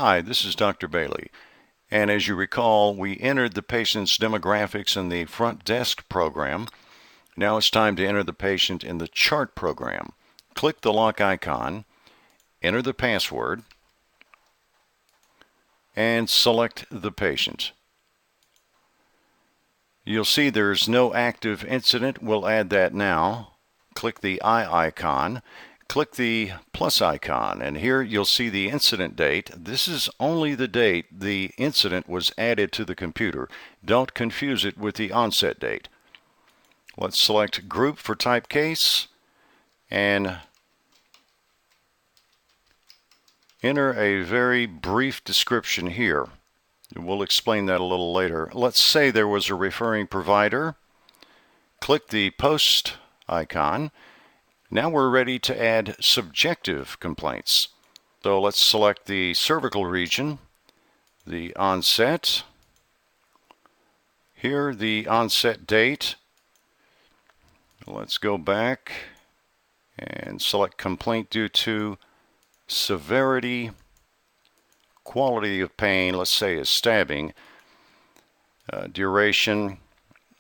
Hi, this is Dr. Bailey, and as you recall, we entered the patient's demographics in the front desk program. Now it's time to enter the patient in the chart program. Click the lock icon, enter the password, and select the patient. You'll see there's no active incident. We'll add that now. Click the eye icon. Click the plus icon, and here you'll see the incident date. This is only the date the incident was added to the computer. Don't confuse it with the onset date. Let's select Group for type case and enter a very brief description here. We'll explain that a little later. Let's say there was a referring provider. Click the post icon. Now we're ready to add subjective complaints. So let's select the cervical region, the onset, here the onset date. Let's go back and select complaint due to severity, quality of pain, let's say is stabbing, duration.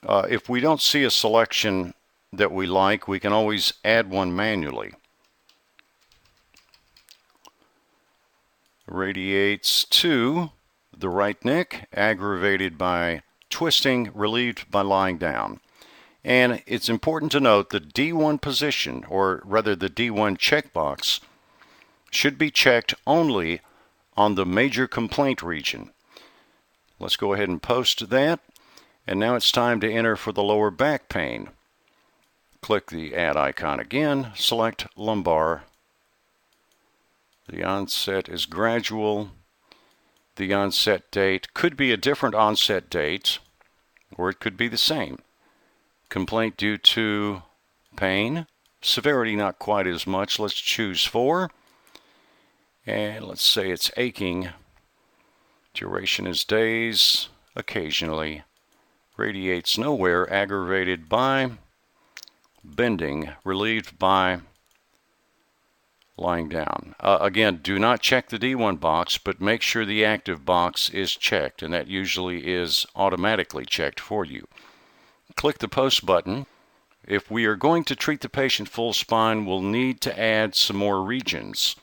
If we don't see a selection that we like, we can always add one manually. Radiates to the right neck, aggravated by twisting, relieved by lying down. And it's important to note the D1 position, or rather the D1 checkbox, should be checked only on the major complaint region. Let's go ahead and post that. And now it's time to enter for the lower back pain. Click the add icon again, select lumbar. The onset is gradual. The onset date could be a different onset date, or it could be the same. Complaint due to pain. Severity not quite as much. Let's choose 4. And let's say it's aching. Duration is days, occasionally. Radiates nowhere, aggravated by bending, relieved by lying down. Again, do not check the D1 box, but make sure the active box is checked, and that usually is automatically checked for you. Click the post button. If we are going to treat the patient full spine, we'll need to add some more regions.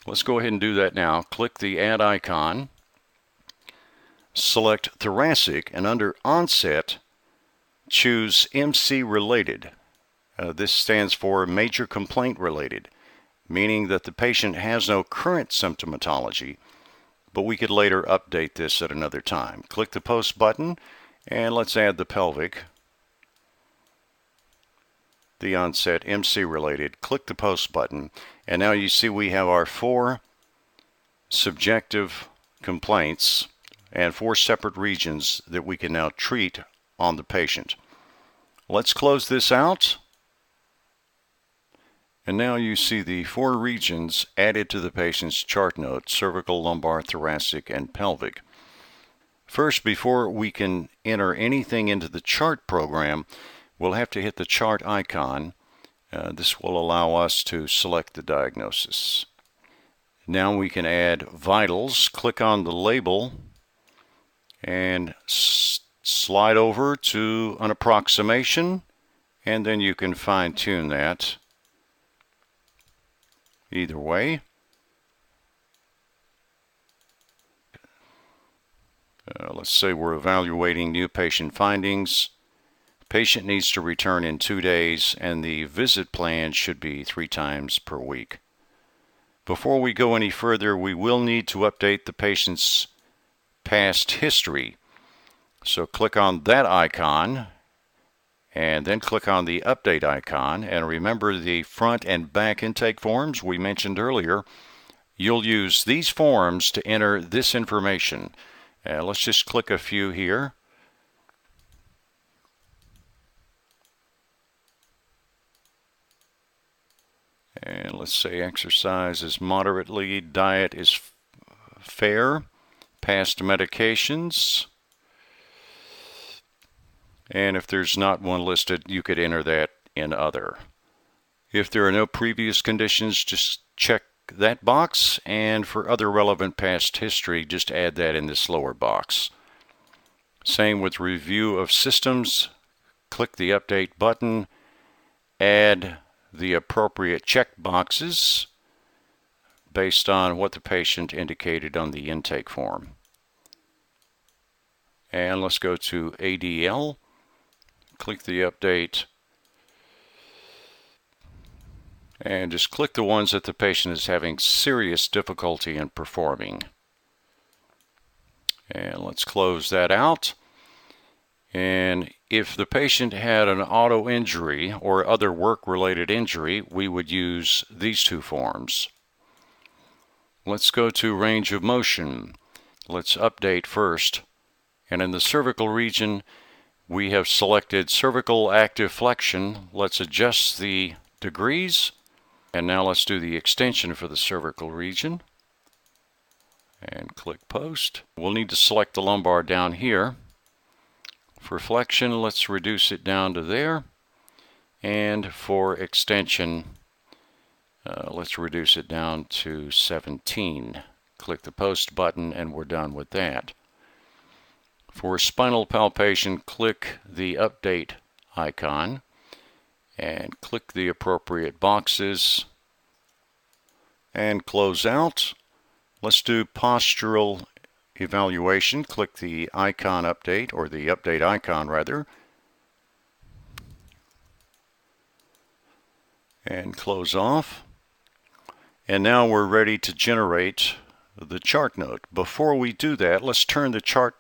Let's go ahead and do that now. Click the add icon, select thoracic, and under onset, choose MC related. This stands for major complaint related, meaning that the patient has no current symptomatology, but we could later update this at another time. Click the post button, and let's add the pelvic. The onset, MC related. Click the post button, and now you see we have our 4 subjective complaints and 4 separate regions that we can now treat on the patient. Let's close this out. And now you see the 4 regions added to the patient's chart note: cervical, lumbar, thoracic, and pelvic. First, before we can enter anything into the chart program, we'll have to hit the chart icon. This will allow us to select the diagnosis. Now we can add vitals. Click on the label and slide over to an approximation, and then you can fine-tune that either way. Let's say we're evaluating new patient findings. Patient needs to return in 2 days, and the visit plan should be 3 times per week. Before we go any further, we will need to update the patient's past history. So click on that icon, and then click on the update icon. And remember the front and back intake forms we mentioned earlier. You'll use these forms to enter this information. Let's just click a few here. And let's say exercise is moderately, diet is fair, past medications. And if there's not one listed, you could enter that in other. If there are no previous conditions, just check that box, and for other relevant past history, just add that in this lower box. Same with review of systems. Click the update button, add the appropriate check boxes based on what the patient indicated on the intake form. And let's go to ADL, click the update, and just click the ones that the patient is having serious difficulty in performing. And let's close that out. And if the patient had an auto injury or other work-related injury, we would use these two forms. Let's go to range of motion. Let's update first. And in the cervical region, we have selected cervical active flexion. Let's adjust the degrees. And now let's do the extension for the cervical region. And click post. We'll need to select the lumbar down here. For flexion, let's reduce it down to there. And for extension, let's reduce it down to 17. Click the post button and we're done with that. For spinal palpation, click the update icon and click the appropriate boxes and close out. Let's do postural evaluation. Click the icon update, or the update icon rather, and close off. And now we're ready to generate the chart note. Before we do that, let's turn the chart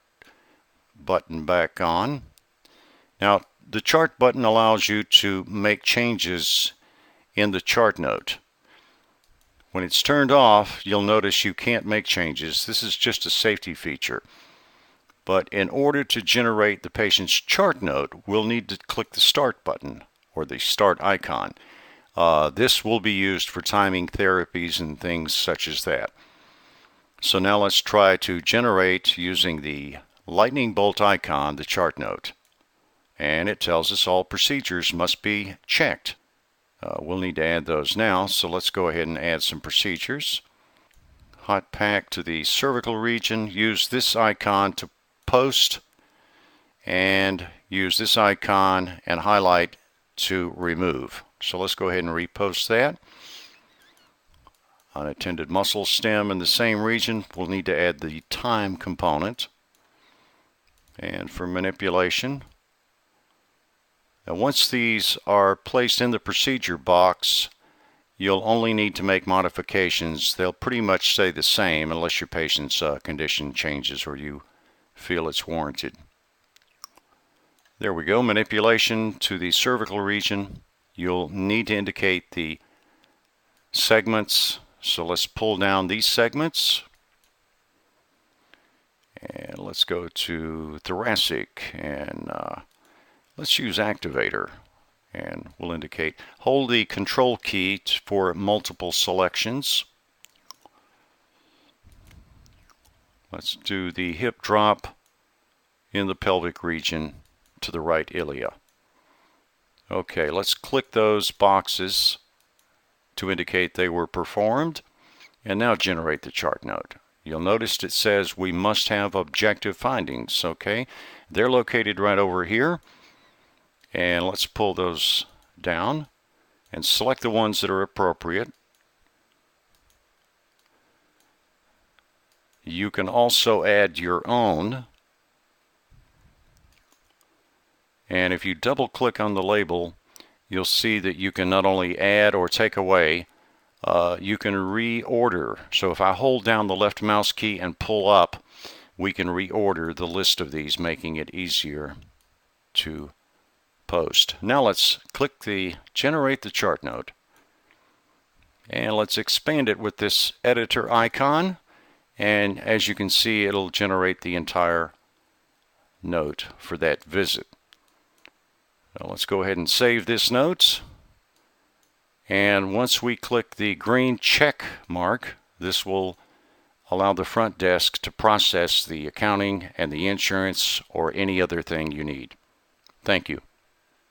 button back on. Now, the chart button allows you to make changes in the chart note. When it's turned off, you'll notice you can't make changes. This is just a safety feature. But in order to generate the patient's chart note, we'll need to click the start button, or the start icon. This will be used for timing therapies and things such as that. So now let's try to generate, using the lightning bolt icon, the chart note. And it tells us all procedures must be checked. We'll need to add those now, so let's go ahead and add some procedures. Hot pack to the cervical region. Use this icon to post, and use this icon and highlight to remove. So let's go ahead and repost that. Unattended muscle stem in the same region, we'll need to add the time component. And for manipulation, now once these are placed in the procedure box, you'll only need to make modifications. They'll pretty much stay the same unless your patient's condition changes or you feel it's warranted. There we go, manipulation to the cervical region. You'll need to indicate the segments. So let's pull down these segments. And let's go to thoracic, and let's use activator. And we'll indicate, hold the control key for multiple selections. Let's do the hip drop in the pelvic region to the right ilia. Okay, let's click those boxes to indicate they were performed, and now generate the chart note. You'll notice it says we must have objective findings. Okay, they're located right over here, and let's pull those down and select the ones that are appropriate. You can also add your own, and if you double click on the label, you'll see that you can not only add or take away, you can reorder. So if I hold down the left mouse key and pull up, we can reorder the list of these, making it easier to post. Now let's click the generate the chart note, and let's expand it with this editor icon, and as you can see, it'll generate the entire note for that visit. Now let's go ahead and save this note. And once we click the green check mark, this will allow the front desk to process the accounting and the insurance or any other thing you need. Thank you.